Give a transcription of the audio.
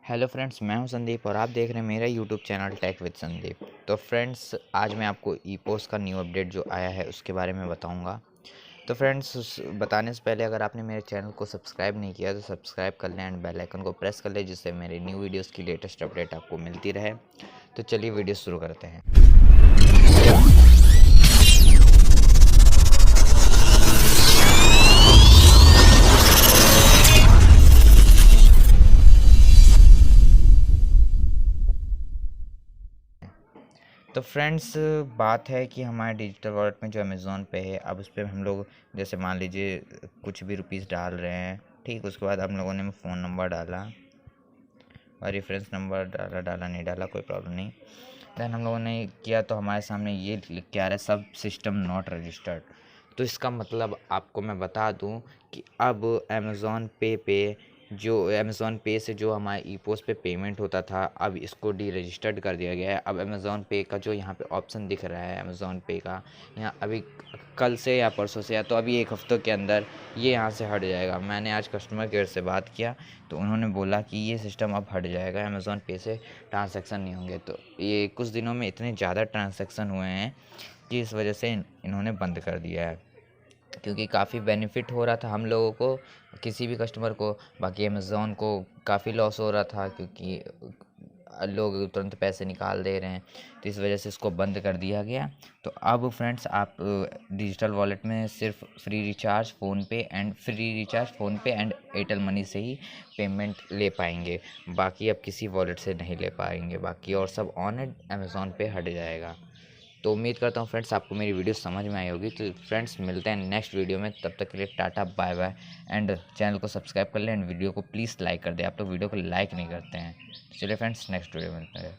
Hello friends, मैं हूं संदीप और आप देख रहे हैं मेरा YouTube channel Tech with Sandeep. तो फ्रेंड्स, आज मैं आपको ईपोस का न्यू अपडेट जो आया है उसके बारे में बताऊंगा। तो फ्रेंड्स, बताने से पहले अगर आपने मेरे चैनल को सब्सक्राइब नहीं किया तो सब्सक्राइब कर लें एंड बेल आइकन को प्रेस कर लें, जिससे मेरे न्यू वीडियोस की लेटेस्ट अपडेट आपको मिलती रहे। तो चलिए वीडियो शुरू करते हैं। तो फ्रेंड्स, बात है कि हमारे डिजिटल वॉलेट में जो अमेज़ॉन पे है, अब उस पर हम लोग जैसे मान लीजिए कुछ भी रुपीस डाल रहे हैं, ठीक। उसके बाद हम लोगों ने फ़ोन नंबर डाला और रेफरेंस नंबर डाला नहीं डाला, कोई प्रॉब्लम नहीं। देन हम लोगों ने किया तो हमारे सामने ये लिख के आ रहा है, सब सिस्टम नॉट रजिस्टर्ड। तो इसका मतलब आपको मैं बता दूं कि अब अमेज़ॉन पे से जो हमारे ईपोस पे पेमेंट होता था, अब इसको डी रजिस्टर्ड कर दिया गया है। अब अमेज़ॉन पे का जो यहाँ पे ऑप्शन दिख रहा है अमेज़ॉन पे का, यहाँ अभी कल से या परसों से या तो अभी एक हफ्ते के अंदर ये यहाँ से हट जाएगा। मैंने आज कस्टमर केयर से बात किया तो उन्होंने बोला कि ये सिस्टम अब हट जाएगा, अमेज़ॉन पे से ट्रांसैक्शन नहीं होंगे। तो ये कुछ दिनों में इतने ज़्यादा ट्रांसैक्शन हुए हैं कि इस वजह से इन्होंने बंद कर दिया है, क्योंकि काफ़ी बेनिफिट हो रहा था हम लोगों को, किसी भी कस्टमर को। बाकी अमेज़ॉन को काफ़ी लॉस हो रहा था क्योंकि लोग तुरंत पैसे निकाल दे रहे हैं, तो इस वजह से इसको बंद कर दिया गया। तो अब फ्रेंड्स, आप डिजिटल वॉलेट में सिर्फ फ्री रिचार्ज फ़ोन पे एंड एयरटेल मनी से ही पेमेंट ले पाएंगे। बाकी अब किसी वॉलेट से नहीं ले पाएंगे, बाकी और सब ऑन है, अमेज़ॉन पे हट जाएगा। तो उम्मीद करता हूँ फ्रेंड्स आपको मेरी वीडियो समझ में आई होगी। तो फ्रेंड्स, मिलते हैं नेक्स्ट वीडियो में, तब तक के लिए tata bye bye. And channel को सब्सक्राइब कर लें एंड वीडियो को प्लीज़ लाइक कर दें। आप लोग वीडियो को लाइक नहीं करते हैं। चलिए फ्रेंड्स, नेक्स्ट वीडियो में मिलते हैं।